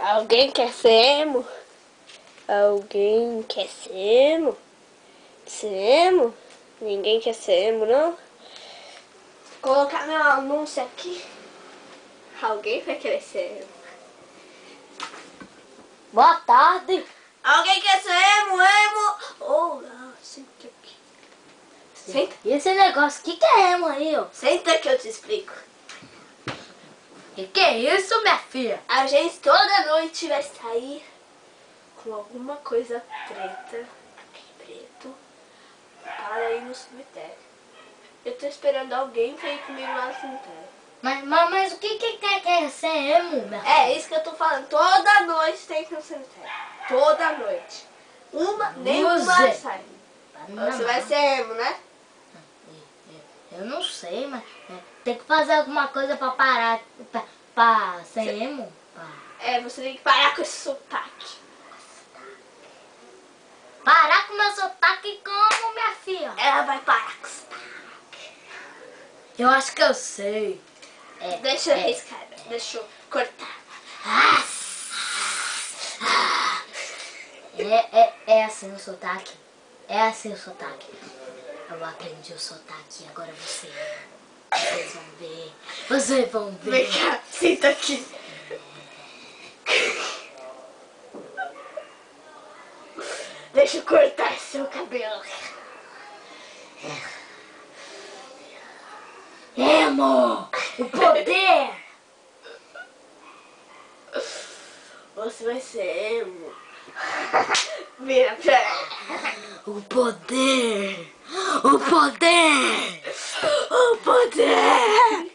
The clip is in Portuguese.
Alguém quer ser emo? Alguém quer ser emo? Ser emo? Ninguém quer ser emo, não? Vou colocar meu anúncio aqui. Alguém vai querer ser emo? Boa tarde. Alguém quer ser emo? Emo! Oh, não, senta aqui. Senta. E esse negócio, que é emo aí, ó? Senta que eu te explico. Que é isso, minha filha? A gente toda noite vai sair com alguma coisa preta, preto, para ir no cemitério. Eu tô esperando alguém pra ir comigo lá no cemitério. Mas o que quer ser emo, minha filha? É isso que eu tô falando. Toda noite tem que ir no cemitério. Toda noite. Nenhuma sai. Você vai ser emo, né? Eu não sei, mas tem que fazer alguma coisa pra parar, pra ser emo. É, você tem que parar com esse sotaque. Parar com meu sotaque como, minha filha? Ela vai parar com o sotaque. Eu acho que eu sei. Deixa eu riscar, deixa eu cortar. É assim o sotaque. É assim o sotaque. Eu aprendi o sotaque, agora vocês vão ver. Vocês vão ver. Vem cá, senta aqui. Deixa eu cortar seu cabelo. Emo! O poder! Você vai ser emo. Vira pra ela. O poder! O poder! O poder!